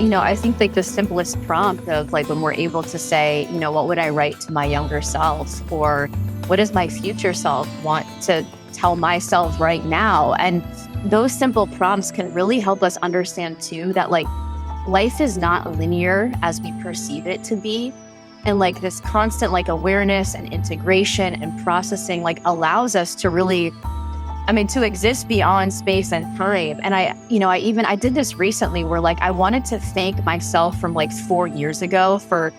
I think like the simplest prompt of like when we're able to say, what would I write to my younger self, or what does my future self want to tell myself right now? And those simple prompts can really help us understand too that like life is not linear as we perceive it to be. And like this constant like awareness and integration and processing like allows us to really, to exist beyond space and time. And I did this recently where like I wanted to thank myself from like 4 years ago for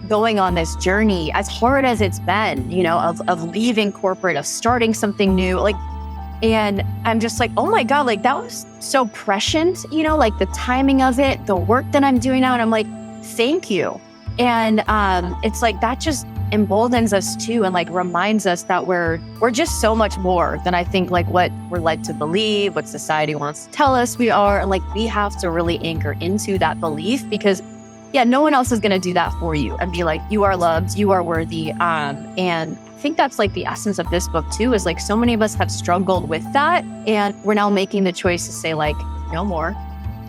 going on this journey, as hard as it's been, of leaving corporate, of starting something new, and I'm just like, oh my God, like that was so prescient, like the timing of it, the work that I'm doing now. And I'm like, thank you. And it's like that just emboldens us too, and like reminds us that we're just so much more than I think like what we're led to believe, what society wants to tell us we are. And like we have to really anchor into that belief, because no one else is going to do that for you and be like, you are loved, you are worthy. And I think that's like the essence of this book too, is like so many of us have struggled with that. And we're now making the choice to say like, no more.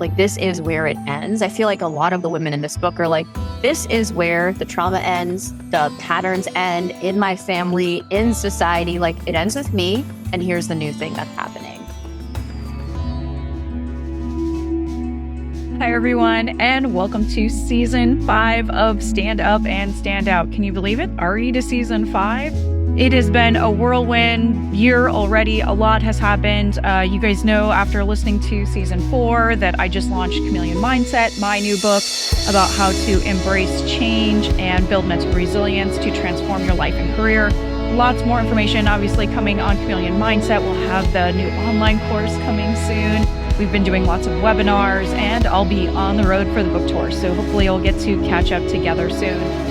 Like, this is where it ends. I feel like a lot of the women in this book are like, this is where the trauma ends, the patterns end in my family, in society. Like, it ends with me, and here's the new thing that's happening. Hi, everyone, and welcome to Season 5 of Stand Up and Stand Out. Can you believe it? Already to Season 5? It has been a whirlwind year already. A lot has happened. You guys know after listening to Season 4 that I just launched Chameleon Mindset, my new book about how to embrace change and build mental resilience to transform your life and career. Lots more information obviously coming on Chameleon Mindset. We'll have the new online course coming soon. We've been doing lots of webinars, and I'll be on the road for the book tour. So hopefully we'll get to catch up together soon.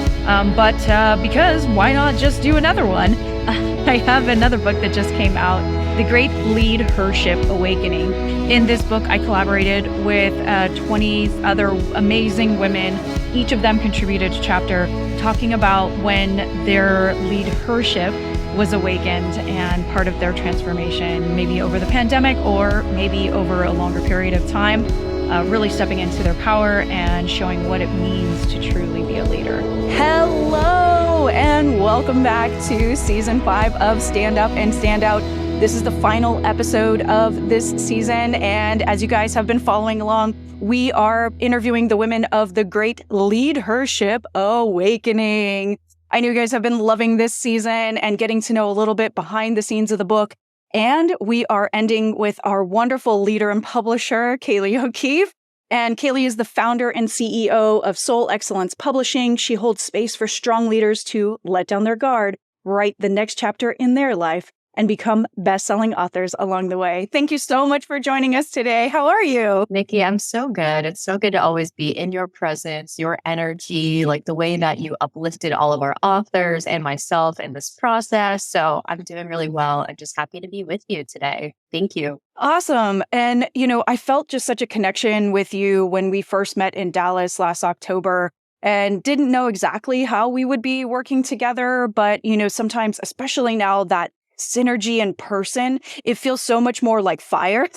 Because why not just do another one? I have another book that just came out, The Great LeadHERship Awakening. In this book, I collaborated with 20 other amazing women. Each of them contributed a chapter talking about when their leadhership was awakened and part of their transformation, maybe over the pandemic or maybe over a longer period of time, really stepping into their power and showing what it means to truly be a leader. Hello, and welcome back to Season 5 of Stand Up and Stand Out. This is the final episode of this season, and as you guys have been following along, we are interviewing the women of the Great LeadHERship Awakening. I know you guys have been loving this season and getting to know a little bit behind the scenes of the book. And we are ending with our wonderful leader and publisher, Kayleigh O'Keefe. And Kayleigh is the founder and CEO of Soul Excellence Publishing. She holds space for strong leaders to let down their guard, write the next chapter in their life, and become best-selling authors along the way. Thank you so much for joining us today. How are you? Nikki, I'm so good. It's so good to always be in your presence, your energy, like the way that you uplifted all of our authors and myself in this process. So I'm doing really well. I'm just happy to be with you today. Thank you. Awesome. And, I felt just such a connection with you when we first met in Dallas last October, and didn't know exactly how we would be working together. But, sometimes, especially now that synergy in person, it feels so much more like fire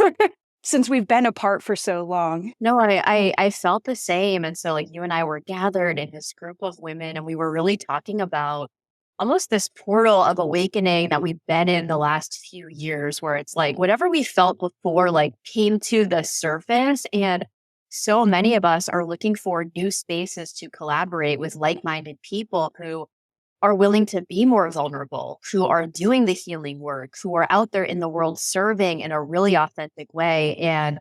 since we've been apart for so long. No, I felt the same. And so like you and I were gathered in this group of women, and we were really talking about almost this portal of awakening that we've been in the last few years, where it's like whatever we felt before like came to the surface. And so many of us are looking for new spaces to collaborate with like-minded people who are willing to be more vulnerable, who are doing the healing work, who are out there in the world serving in a really authentic way. And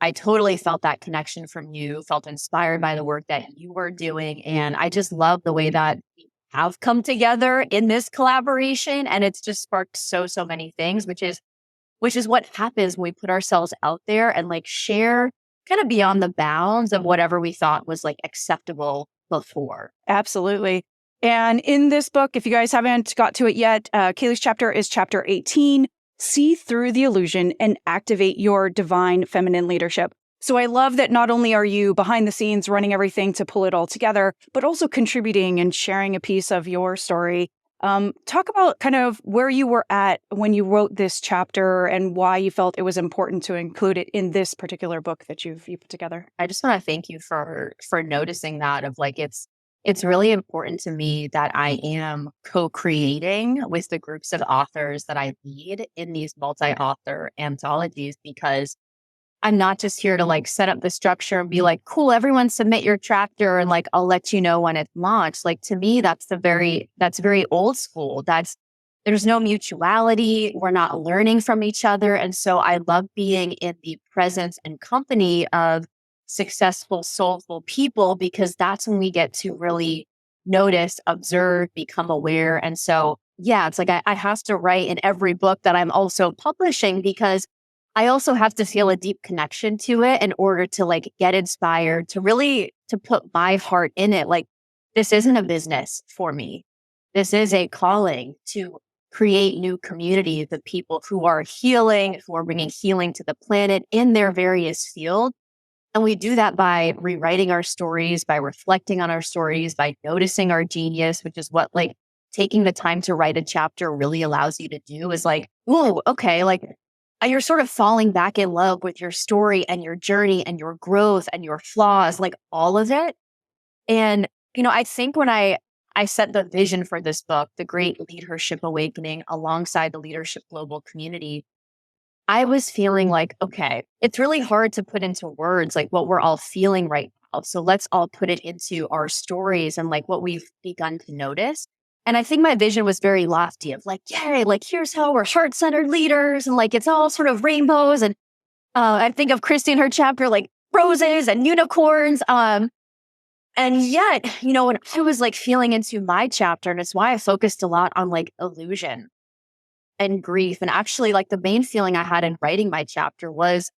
I totally felt that connection from you, felt inspired by the work that you were doing. And I just love the way that we have come together in this collaboration. And it's just sparked so many things, which is what happens when we put ourselves out there and like share kind of beyond the bounds of whatever we thought was like acceptable before. Absolutely. And in this book, if you guys haven't got to it yet, Kayleigh's chapter is chapter 18, See Through the Illusion and Activate Your Divine Feminine Leadership. So I love that not only are you behind the scenes running everything to pull it all together, but also contributing and sharing a piece of your story Talk about kind of where you were at when you wrote this chapter and why you felt it was important to include it in this particular book that you put together. I just want to thank you for noticing that of like it's really important to me that I am co-creating with the groups of authors that I lead in these multi-author anthologies, because I'm not just here to like set up the structure and be like, cool, everyone submit your chapter and like I'll let you know when it's launched. Like to me, that's very old school. There's no mutuality. We're not learning from each other. And so I love being in the presence and company of successful, soulful people, because that's when we get to really notice, observe, become aware. And so, yeah, it's like I have to write in every book that I'm also publishing, because I also have to feel a deep connection to it in order to like get inspired to really to put my heart in it. Like this isn't a business for me. This is a calling to create new communities of people who are healing, who are bringing healing to the planet in their various fields. And we do that by rewriting our stories, by reflecting on our stories, by noticing our genius, which is what like taking the time to write a chapter really allows you to do, is like, whoa, okay, like you're sort of falling back in love with your story and your journey and your growth and your flaws, like all of it. And, I think when I set the vision for this book, The Great LeadHERship Awakening, alongside the Leadership Global community, I was feeling like, okay, it's really hard to put into words like what we're all feeling right now. So let's all put it into our stories and like what we've begun to notice. And I think my vision was very lofty of like, yay, like here's how we're heart-centered leaders. And like, it's all sort of rainbows. And I think of Christy in her chapter, like roses and unicorns. And yet, when I was like feeling into my chapter, and it's why I focused a lot on like illusion and grief. And actually, like the main feeling I had in writing my chapter was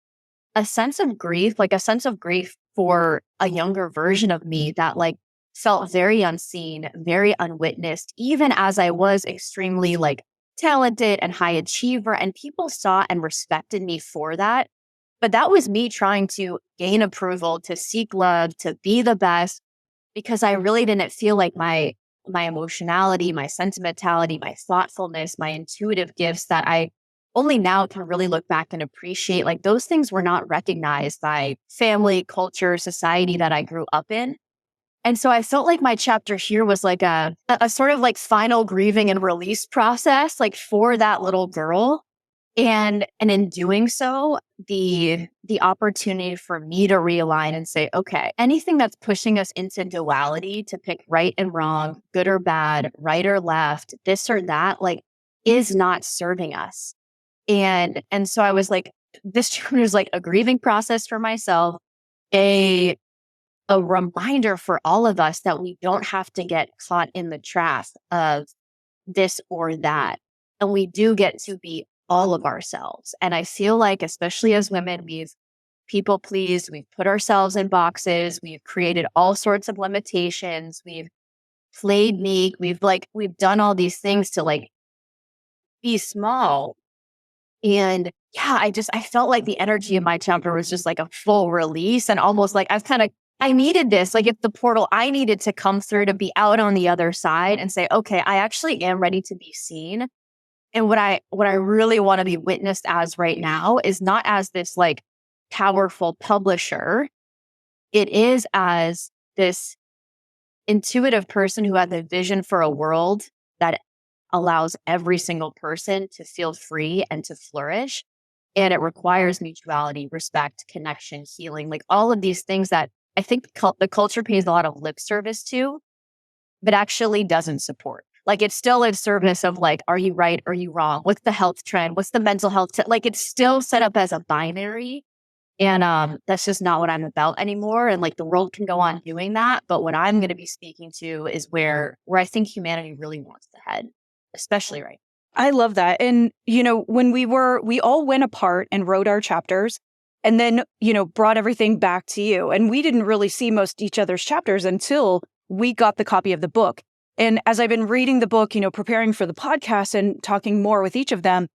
a sense of grief, like a sense of grief for a younger version of me that like felt very unseen, very unwitnessed, even as I was extremely like talented and high achiever. And people saw and respected me for that. But that was me trying to gain approval, to seek love, to be the best, because I really didn't feel like my emotionality, my sentimentality, my thoughtfulness, my intuitive gifts that I only now can really look back and appreciate. Like those things were not recognized by family, culture, society that I grew up in. And so I felt like my chapter here was like a sort of like final grieving and release process, like for that little girl. And in doing so, the opportunity for me to realign and say, okay, anything that's pushing us into duality to pick right and wrong, good or bad, right or left, this or that, like is not serving us. And so I was like, this was like a grieving process for myself, a reminder for all of us that we don't have to get caught in the trap of this or that. And we do get to be all of ourselves. And I feel like, especially as women, we've people pleased, we've put ourselves in boxes, we've created all sorts of limitations, we've played meek, we've done all these things to like be small. And yeah, I felt like the energy of my chapter was just like a full release, and almost like I needed this. Like it's the portal I needed to come through to be out on the other side and say, okay, I actually am ready to be seen. And what I really want to be witnessed as right now is not as this like powerful publisher. It is as this intuitive person who has a vision for a world that allows every single person to feel free and to flourish. And it requires mutuality, respect, connection, healing, like all of these things that I think the culture pays a lot of lip service to, but actually doesn't support. Like it's still in service of like, are you right? Are you wrong? What's the health trend? What's the mental health? Like it's still set up as a binary. And that's just not what I'm about anymore. And like the world can go on doing that. But what I'm going to be speaking to is where I think humanity really wants to head, especially right. I love that. And, when we all went apart and wrote our chapters and then, brought everything back to you. And we didn't really see most each other's chapters until we got the copy of the book. And as I've been reading the book, preparing for the podcast and talking more with each of them,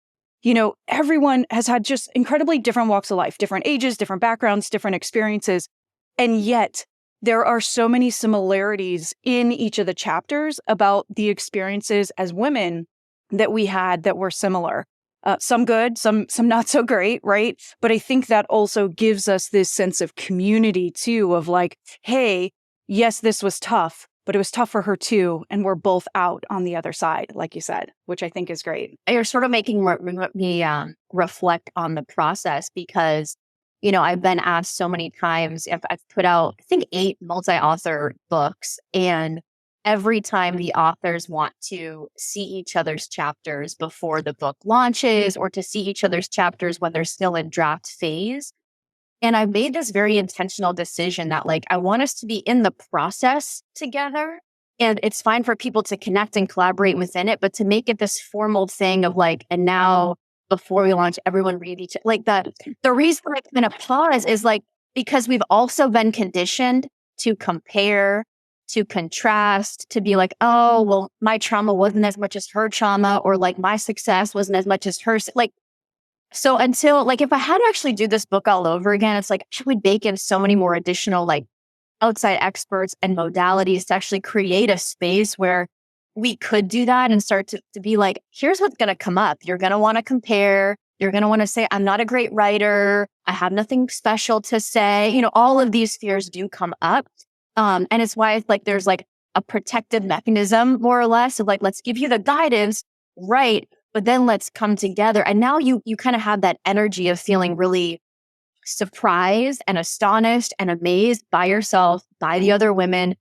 everyone has had just incredibly different walks of life, different ages, different backgrounds, different experiences. And yet there are so many similarities in each of the chapters about the experiences as women that we had that were similar. Some good, some not so great, right? But I think that also gives us this sense of community too, of like, hey, yes, this was tough, but it was tough for her too. And we're both out on the other side, like you said, which I think is great. You're sort of making me reflect on the process because, I've been asked so many times if I've put out, I think 8 multi-author books, and every time the authors want to see each other's chapters before the book launches or to see each other's chapters when they're still in draft phase. And I made this very intentional decision that like, I want us to be in the process together. And it's fine for people to connect and collaborate within it, but to make it this formal thing of like, and now before we launch, everyone read each, like that. The reason I kind of pause is like, because we've also been conditioned to compare, to contrast, to be like, oh, well, my trauma wasn't as much as her trauma, or like my success wasn't as much as hers. Like, so until like, if I had to actually do this book all over again, it's like, I would bake in so many more additional like outside experts and modalities to actually create a space where we could do that and start to be like, here's what's going to come up. You're going to want to compare. You're going to want to say, I'm not a great writer. I have nothing special to say. All of these fears do come up. And it's why it's like, there's like a protective mechanism, more or less, of like, let's give you the guidance, right? But then let's come together. And now you kind of have that energy of feeling really surprised and astonished and amazed by yourself, by the other women,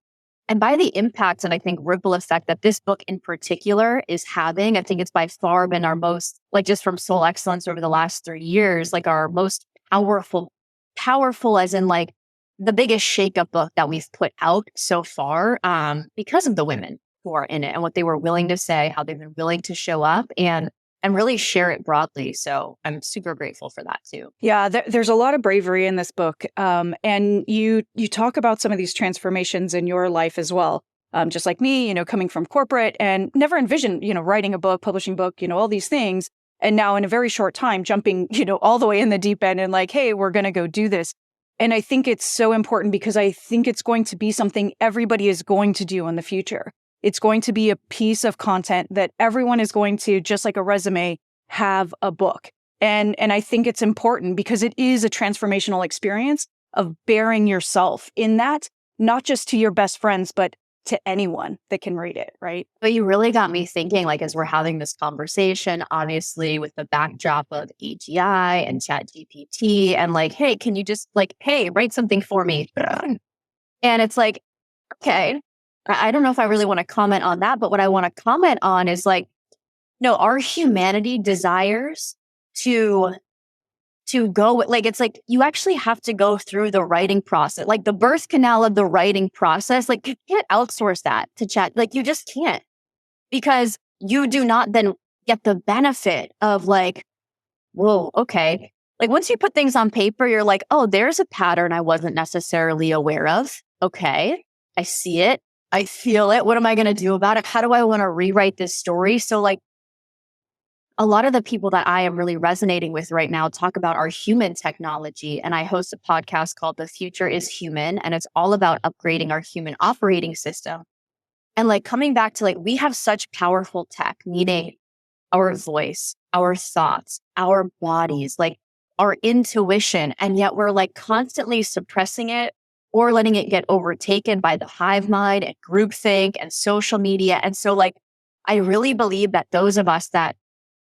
and by the impact and I think ripple effect that this book in particular is having. I think it's by far been our most, like just from Soul Excellence over the last 3 years, like our most powerful as in like the biggest shakeup book that we've put out so far, because of the women who are in it and what they were willing to say, how they've been willing to show up and really share it broadly. So I'm super grateful for that too. Yeah, there's a lot of bravery in this book. And you talk about some of these transformations in your life as well. Just like me, coming from corporate and never envisioned, writing a book, publishing a book, all these things. And now in a very short time, jumping, all the way in the deep end and like, hey, we're going to go do this. And I think it's so important because I think it's going to be something everybody is going to do in the future. It's going to be a piece of content that everyone is going to, just like a resume, have a book. And I think it's important because it is a transformational experience of bearing yourself in that, not just to your best friends, but to anyone that can read it, right? But you really got me thinking, like, as we're having this conversation, obviously with the backdrop of AGI and ChatGPT and like, hey, can you just like, hey, write something for me? And it's like, okay, I don't know if I really want to comment on that, but what I want to comment on is like, no, our humanity desires to go, like, it's like, you actually have to go through the writing process, like the birth canal of the writing process. Like you can't outsource that to chat. Like you just can't, because you do not then get the benefit of like, whoa, okay. Like once you put things on paper, you're like, oh, there's a pattern I wasn't necessarily aware of. Okay. I see it. I feel it. What am I going to do about it? How do I want to rewrite this story? So like a lot of the people that I am really resonating with right now talk about our human technology. And I host a podcast called The Future is Human. And it's all about upgrading our human operating system. And like coming back to like, we have such powerful tech, meaning our voice, our thoughts, our bodies, like our intuition. And yet we're like constantly suppressing it or letting it get overtaken by the hive mind and groupthink and social media. And so like, I really believe that those of us that,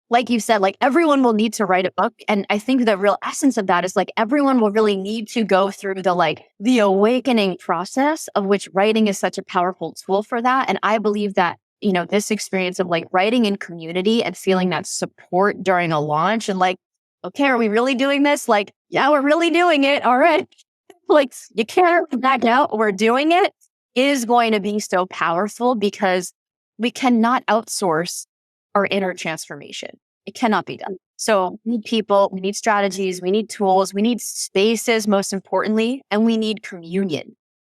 like you said, like everyone will need to write a book. And I think the real essence of that is like, everyone will really need to go through the awakening process, of which writing is such a powerful tool for that. And I believe that, this experience of like writing in community and feeling that support during a launch and like, okay, are we really doing this? Like, yeah, we're really doing it. All right. Like you can't back out. We're doing it is going to be so powerful because we cannot outsource our inner transformation. It cannot be done. So we need people, we need strategies, we need tools, we need spaces, most importantly, and we need communion.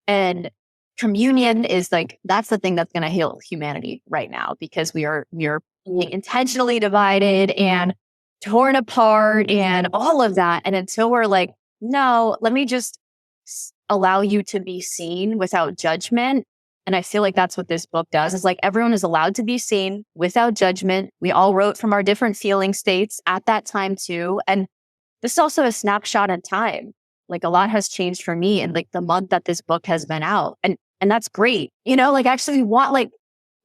And communion is like, that's the thing that's going to heal humanity right now, because we are being intentionally divided and torn apart and all of that. And until we're like, no, let me just allow you to be seen without judgment. And I feel like that's what this book does. Is like everyone is allowed to be seen without judgment. We all wrote from our different feeling states at that time too. And this is also a snapshot in time. Like a lot has changed for me in like the month that this book has been out. And that's great. Like actually we want like,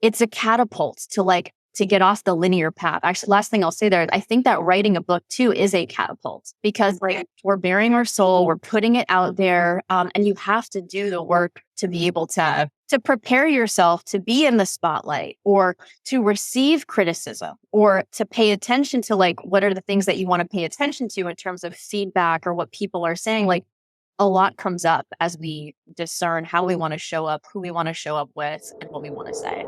it's a catapult to get off the linear path. Actually, last thing I'll say there, I think that writing a book too is a catapult because like we're bearing our soul, we're putting it out there. And you have to do the work to be able to prepare yourself to be in the spotlight or to receive criticism or to pay attention to like, what are the things that you want to pay attention to in terms of feedback or what people are saying. Like a lot comes up as we discern how we want to show up, who we want to show up with, and what we want to say.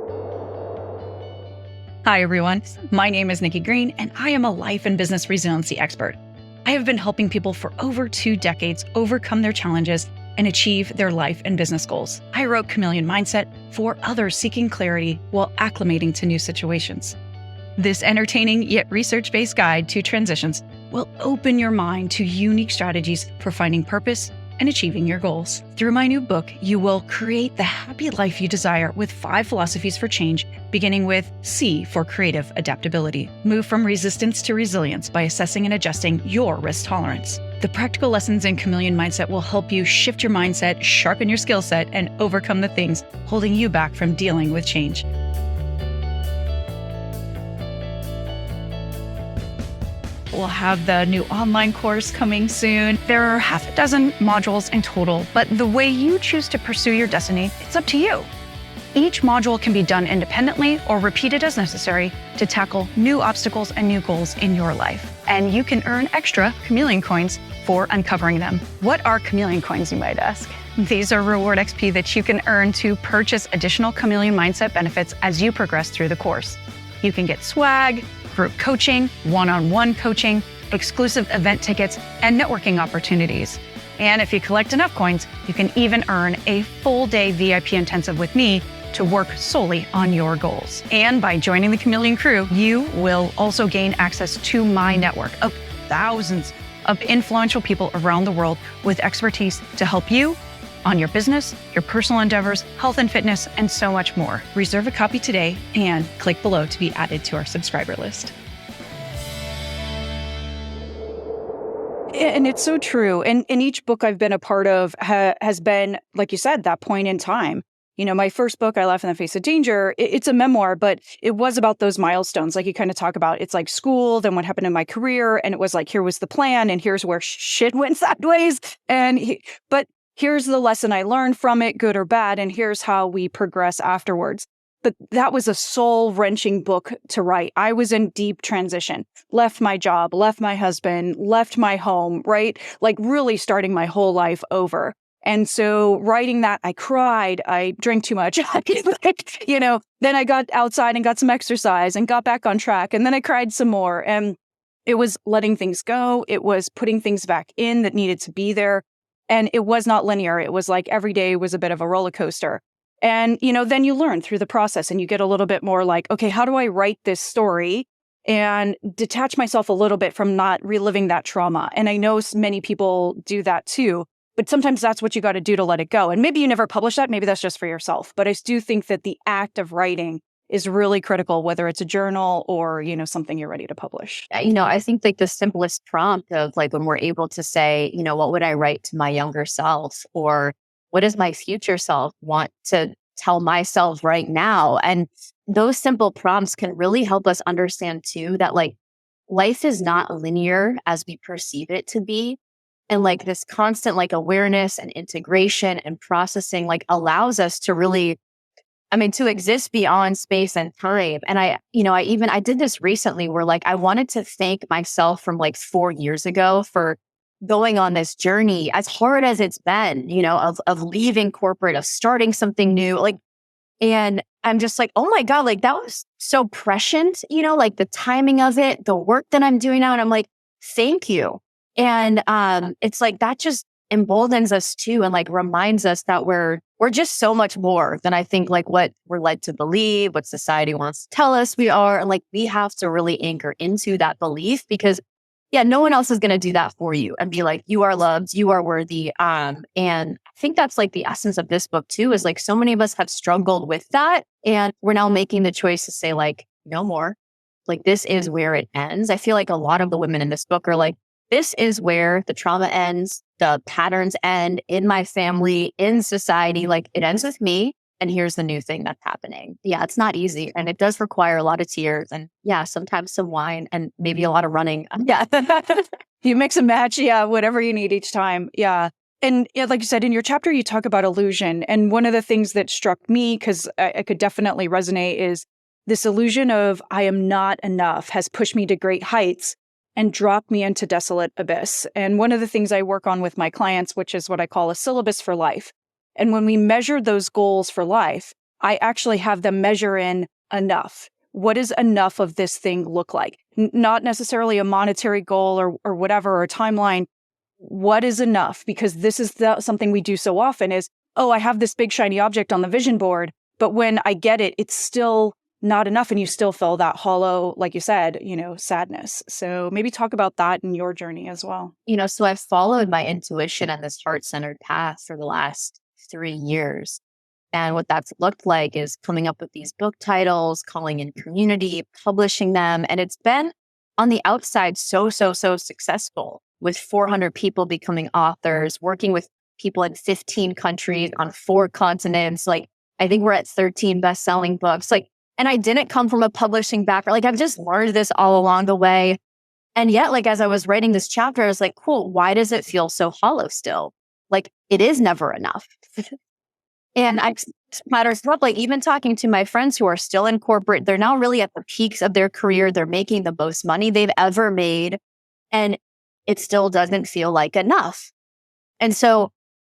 Hi, everyone. My name is Nikki Green, and I am a life and business resiliency expert. I have been helping people for over 2 decades overcome their challenges and achieve their life and business goals. I wrote Chameleon Mindset for others seeking clarity while acclimating to new situations. This entertaining yet research-based guide to transitions will open your mind to unique strategies for finding purpose and achieving your goals. Through my new book, you will create the happy life you desire with 5 philosophies for change, beginning with C for creative adaptability. Move from resistance to resilience by assessing and adjusting your risk tolerance. The practical lessons in Chameleon Mindset will help you shift your mindset, sharpen your skill set, and overcome the things holding you back from dealing with change. We'll have the new online course coming soon. There are half a dozen modules in total, but the way you choose to pursue your destiny, it's up to you. Each module can be done independently or repeated as necessary to tackle new obstacles and new goals in your life. And you can earn extra Chameleon coins for uncovering them. What are Chameleon coins, you might ask? These are reward XP that you can earn to purchase additional Chameleon Mindset benefits as you progress through the course. You can get swag, group coaching, one-on-one coaching, exclusive event tickets, and networking opportunities. And if you collect enough coins, you can even earn a full-day VIP intensive with me to work solely on your goals. And by joining the Chameleon crew, you will also gain access to my network of thousands of influential people around the world with expertise to help you on your business, your personal endeavors, health and fitness, and so much more. Reserve a copy today and click below to be added to our subscriber list. And it's so true. And each book I've been a part of has been, like you said, that point in time. My first book, I Laugh in the Face of Danger, it's a memoir, but it was about those milestones. Like you kind of talk about, it's like school, then what happened in my career. And it was like, here was the plan and here's where shit went sideways. But here's the lesson I learned from it, good or bad, and here's how we progress afterwards. But that was a soul-wrenching book to write. I was in deep transition, left my job, left my husband, left my home, right? Like really starting my whole life over. And so writing that, I cried, I drank too much, then I got outside and got some exercise and got back on track. And then I cried some more. And it was letting things go. It was putting things back in that needed to be there. And it was not linear. It was like every day was a bit of a roller coaster. And, then you learn through the process and you get a little bit more like, okay, how do I write this story and detach myself a little bit from not reliving that trauma? And I know many people do that too, but sometimes that's what you got to do to let it go. And maybe you never publish that. Maybe that's just for yourself. But I do think that the act of writing is really critical, whether it's a journal or, something you're ready to publish. I think like the simplest prompt of like when we're able to say, what would I write to my younger self? Or what does my future self want to tell myself right now? And those simple prompts can really help us understand too, that like life is not linear as we perceive it to be. And like this constant like awareness and integration and processing like allows us to really to exist beyond space and time. And I did this recently where like I wanted to thank myself from like 4 years ago for going on this journey, as hard as it's been, of leaving corporate, of starting something new. And I'm just like, oh my God, like that was so prescient, like the timing of it, the work that I'm doing now. And I'm like, thank you. And it's like that just emboldens us too, and like reminds us that we're just so much more than I think like what we're led to believe, what society wants to tell us we are. And like we have to really anchor into that belief, because yeah, no one else is going to do that for you and be like, you are loved, you are worthy. And I think that's like the essence of this book too, is like so many of us have struggled with that. And we're now making the choice to say like, no more. Like, this is where it ends. I feel like a lot of the women in this book are like, this is where the trauma ends, the patterns end in my family, in society. Like, it ends with me. And here's the new thing that's happening. Yeah, it's not easy. And it does require a lot of tears and yeah, sometimes some wine and maybe a lot of running. Yeah. You mix and match. Yeah. Whatever you need each time. Yeah. And yeah, like you said, in your chapter, you talk about illusion. And one of the things that struck me, because I could definitely resonate, is this illusion of I am not enough has pushed me to great heights and dropped me into desolate abyss. And one of the things I work on with my clients, which is what I call a syllabus for life. And when we measure those goals for life, I actually have them measure in enough. What does enough of this thing look like? Not necessarily a monetary goal or whatever, or a timeline. What is enough? Because this is something we do so often is, oh, I have this big shiny object on the vision board, but when I get it, it's still not enough. And you still feel that hollow, like you said, sadness. So maybe talk about that in your journey as well. So I've followed my intuition and this heart-centered path for the last 3 years. And what that's looked like is coming up with these book titles, calling in community, publishing them. And it's been on the outside so successful, with 400 people becoming authors, working with people in 15 countries on 4 continents. Like, I think we're at 13 best-selling books. Like, and I didn't come from a publishing background. Like, I've just learned this all along the way. And yet, like, as I was writing this chapter, I was like, cool, why does it feel so hollow still? Like, it is never enough. And I matters up, like, even talking to my friends who are still in corporate, they're now really at the peaks of their career. They're making the most money they've ever made. And it still doesn't feel like enough. And so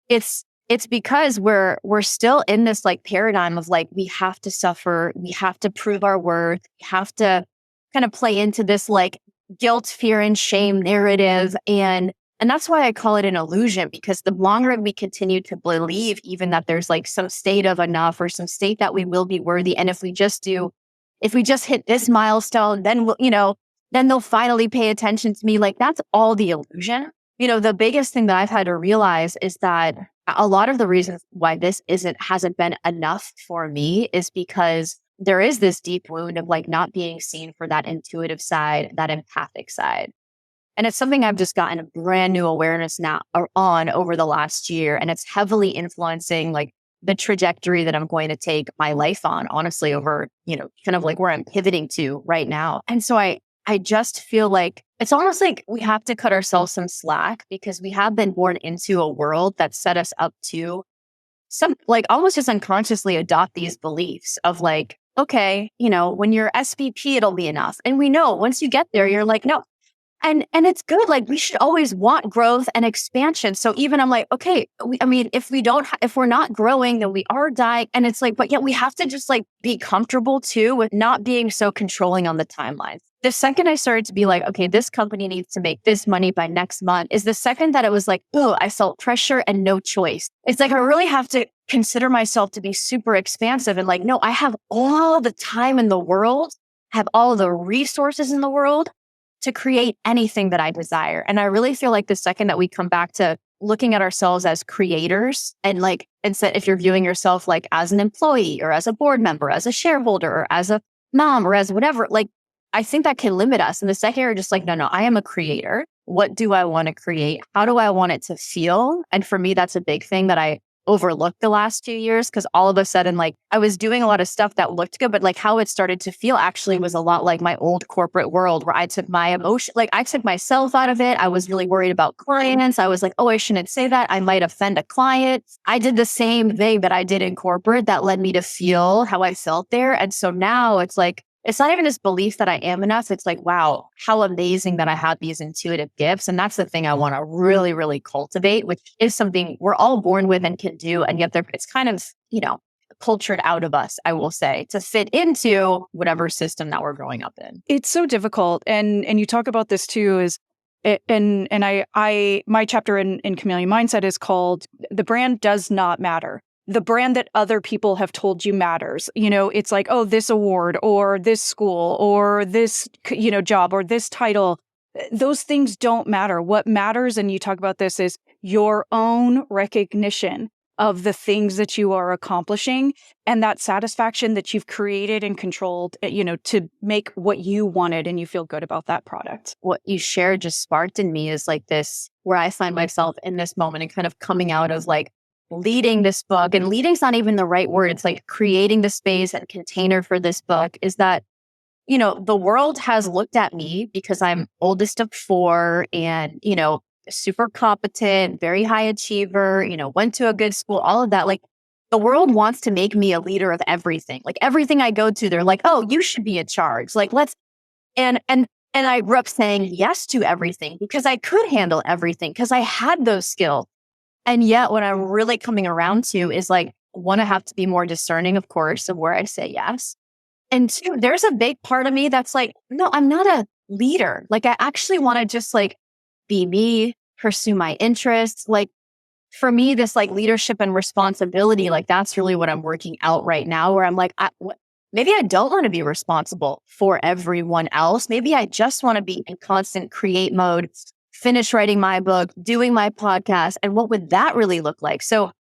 it's because we're still in this like paradigm of like, we have to suffer, we have to prove our worth, we have to kind of play into this like guilt, fear, and shame narrative. And that's why I call it an illusion, because the longer we continue to believe even that there's like some state of enough or some state that we will be worthy. And if we just hit this milestone, then then they'll finally pay attention to me. Like, that's all the illusion. The biggest thing that I've had to realize is that a lot of the reasons why this hasn't been enough for me is because there is this deep wound of like not being seen for that intuitive side, that empathic side. And it's something I've just gotten a brand new awareness now on over the last year. And it's heavily influencing like the trajectory that I'm going to take my life on, honestly, over, kind of like where I'm pivoting to right now. And so I just feel like it's almost like we have to cut ourselves some slack, because we have been born into a world that set us up to some like almost just unconsciously adopt these beliefs of like, okay, when you're SVP, it'll be enough. And we know once you get there, you're like, no. And it's good. Like, we should always want growth and expansion. So even I'm like, okay, if we're not growing, then we are dying. And it's like, but yet we have to just like be comfortable too with not being so controlling on the timelines. The second I started to be like, okay, this company needs to make this money by next month, is the second that it was like, oh, I felt pressure and no choice. It's like, I really have to consider myself to be super expansive and like, no, I have all the time in the world, have all the resources in the world to create anything that I desire. And I really feel like the second that we come back to looking at ourselves as creators, and like, instead, if you're viewing yourself like as an employee or as a board member, as a shareholder, or as a mom, or as whatever, like, I think that can limit us. And the second you're just like, no, I am a creator. What do I want to create? How do I want it to feel? And for me, that's a big thing that I overlooked the last 2 years, because all of a sudden, like, I was doing a lot of stuff that looked good, but like how it started to feel actually was a lot like my old corporate world, where I took my emotion, like I took myself out of it. I was really worried about clients. I was like, oh, I shouldn't say that. I might offend a client. I did the same thing that I did in corporate that led me to feel how I felt there. And so now it's like, it's not even this belief that I am enough. It's like, wow, how amazing that I have these intuitive gifts. And that's the thing I want to really, really cultivate, which is something we're all born with and can do. And yet it's kind of, cultured out of us, I will say, to fit into whatever system that we're growing up in. It's so difficult. And you talk about this too, my chapter in Chameleon Mindset is called The Brand Does Not Matter. The brand that other people have told you matters. It's like, oh, this award or this school or this, job or this title. those things don't matter. What matters, and you talk about this, is your own recognition of the things that you are accomplishing and that satisfaction that you've created and controlled, to make what you wanted, and you feel good about that product. What you shared just sparked in me is like this, where I find myself in this moment and kind of coming out of like leading this book. And leading's not even the right word. It's like creating the space and container for this book, is that the world has looked at me because I'm oldest of four and, super competent, very high achiever, went to a good school, all of that. Like the world wants to make me a leader of everything. Like everything I go to, they're like, oh, you should be in charge. Like and I grew up saying yes to everything because I could handle everything because I had those skills. And yet what I'm really coming around to is like, one, I have to be more discerning, of course, of where I say yes. And two, there's a big part of me that's like, no, I'm not a leader. Like, I actually want to just like be me, pursue my interests. Like, for me, this like leadership and responsibility, like that's really what I'm working out right now, where I'm like, maybe I don't want to be responsible for everyone else. Maybe I just want to be in constant create mode, finish writing my book, doing my podcast. And what would that really look like? So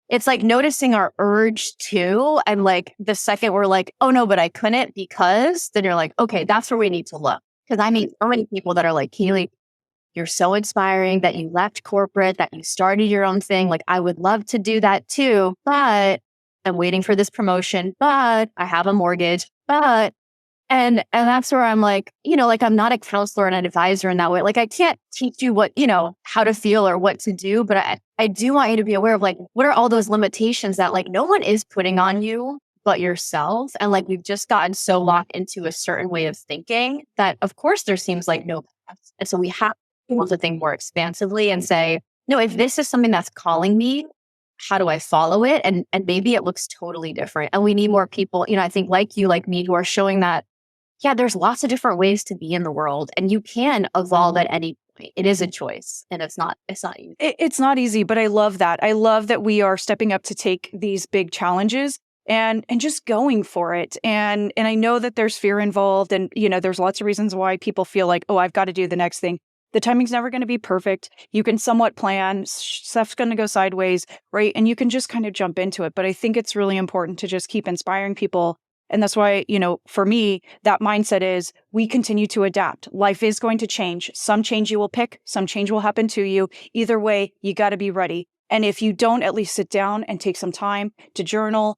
it's like noticing our urge too. And like the second we're like, oh no, but I couldn't because, then you're like, okay, that's where we need to look. Because I meet so many people that are like, Kayleigh, you're so inspiring that you left corporate, that you started your own thing. Like, I would love to do that too, but I'm waiting for this promotion, but I have a mortgage, but, and that's where I'm like, like I'm not a counselor and an advisor in that way. Like I can't teach you what, how to feel or what to do, but I do want you to be aware of like, what are all those limitations that like no one is putting on you but yourself. And like, we've just gotten so locked into a certain way of thinking that of course there seems like no path. And so we have to think more expansively and say, no, if this is something that's calling me, how do I follow it? And maybe it looks totally different. And we need more people, I think like you, like me, who are showing that, yeah, there's lots of different ways to be in the world and you can evolve at any point. It is a choice and it's not easy. It's not easy, but I love that. I love that we are stepping up to take these big challenges and just going for it. And I know that there's fear involved and, there's lots of reasons why people feel like, oh, I've got to do the next thing. The timing's never going to be perfect. You can somewhat plan. Stuff's going to go sideways, right? And you can just kind of jump into it. But I think it's really important to just keep inspiring people. And that's why, for me, that mindset is we continue to adapt. Life is going to change. Some change you will pick, some change will happen to you. Either way, you got to be ready. And if you don't at least sit down and take some time to journal,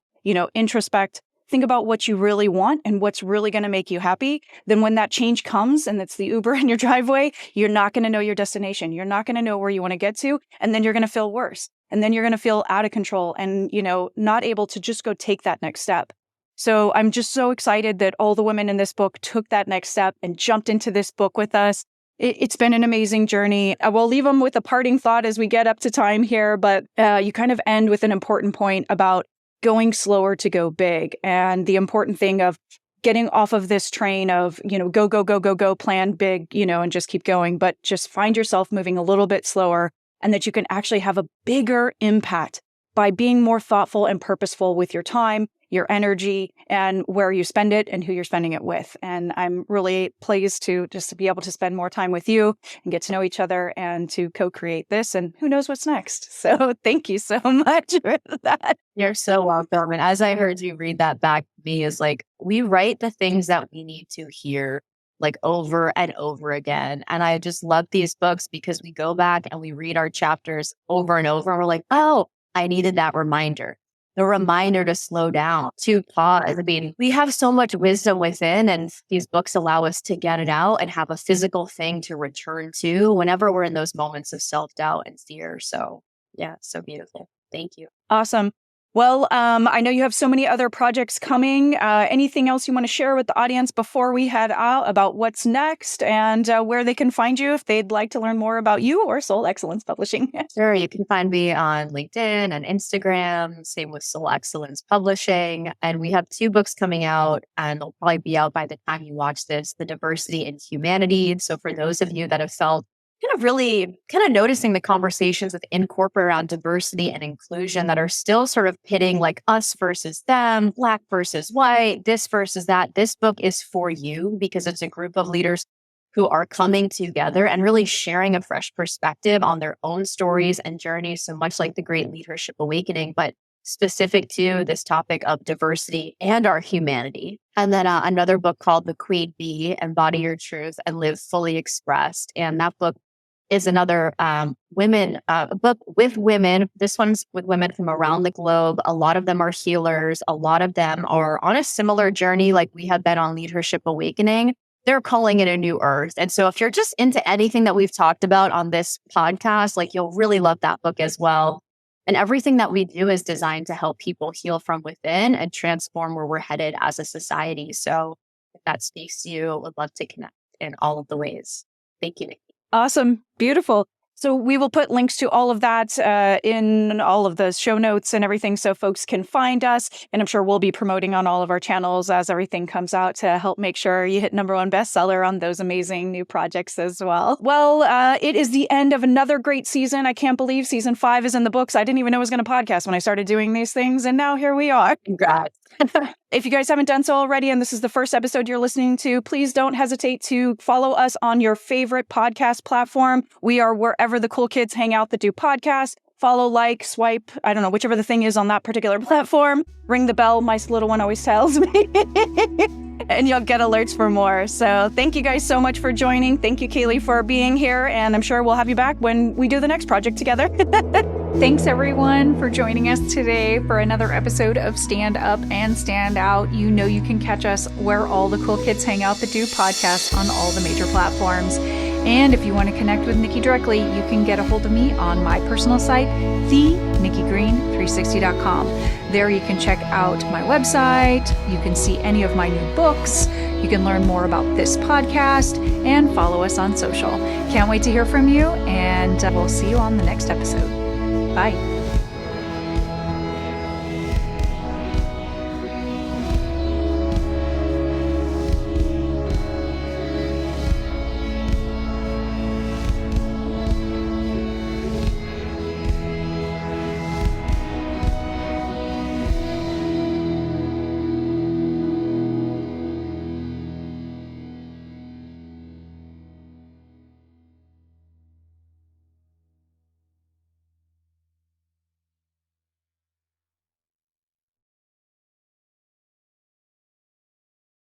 introspect, think about what you really want and what's really going to make you happy, then when that change comes and it's the Uber in your driveway, you're not going to know your destination. You're not going to know where you want to get to. And then you're going to feel worse. And then you're going to feel out of control and, not able to just go take that next step. So I'm just so excited that all the women in this book took that next step and jumped into this book with us. It's been an amazing journey. I will leave them with a parting thought as we get up to time here, but you kind of end with an important point about going slower to go big and the important thing of getting off of this train of, go, plan big, and just keep going, but just find yourself moving a little bit slower and that you can actually have a bigger impact by being more thoughtful and purposeful with your time, your energy, and where you spend it and who you're spending it with. And I'm really pleased to just be able to spend more time with you and get to know each other and to co-create this. And who knows what's next. So thank you so much for that. You're so welcome. And as I heard you read that back to me, is like, we write the things that we need to hear like over and over again. And I just love these books because we go back and we read our chapters over and over. And we're like, oh, I needed that reminder. The reminder to slow down, to pause. I mean, we have so much wisdom within, and these books allow us to get it out and have a physical thing to return to whenever we're in those moments of self-doubt and fear. So yeah, so beautiful. Thank you. Awesome. Well, I know you have so many other projects coming. Anything else you want to share with the audience before we head out about what's next and where they can find you if they'd like to learn more about you or Soul Excellence Publishing? Sure. You can find me on LinkedIn and Instagram. Same with Soul Excellence Publishing. And we have 2 books coming out, and they'll probably be out by the time you watch this, The Diversity in Humanity. So for those of you that have felt kind of noticing the conversations within corporate around diversity and inclusion that are still sort of pitting like us versus them, Black versus white, this versus that. This book is for you because it's a group of leaders who are coming together and really sharing a fresh perspective on their own stories and journeys. So much like the Great LeadHERship Awakening, but specific to this topic of diversity and our humanity. And then another book called The Queen Bee, Embody Your Truth and Live Fully Expressed. And that book is another book with women. This one's with women from around the globe. A lot of them are healers. A lot of them are on a similar journey like we have been on LeadHERship Awakening. They're calling it a new earth. And so if you're just into anything that we've talked about on this podcast, like you'll really love that book as well. And everything that we do is designed to help people heal from within and transform where we're headed as a society. So if that speaks to you, I would love to connect in all of the ways. Thank you, Nikki. Awesome. Beautiful. So we will put links to all of that in all of the show notes and everything so folks can find us. And I'm sure we'll be promoting on all of our channels as everything comes out to help make sure you hit #1 bestseller on those amazing new projects as well. Well, it is the end of another great season. I can't believe season 5 is in the books. I didn't even know I was going to podcast when I started doing these things. And now here we are. Congrats. If you guys haven't done so already, and this is the first episode you're listening to, please don't hesitate to follow us on your favorite podcast platform. We are wherever the cool kids hang out that do podcasts. Follow, like, swipe, I don't know, whichever the thing is on that particular platform. Ring the bell, my little one always tells me. And you'll get alerts for more. So thank you guys so much for joining. Thank you, Kayleigh, for being here. And I'm sure we'll have you back when we do the next project together. Thanks, everyone, for joining us today for another episode of Stand Up and Stand Out. You know you can catch us where all the cool kids hang out that do podcasts on all the major platforms. And if you want to connect with Nikki directly, you can get a hold of me on my personal site, thenikkigreen360.com. There you can check out my website. You can see any of my new books. You can learn more about this podcast and follow us on social. Can't wait to hear from you, and we'll see you on the next episode. Bye.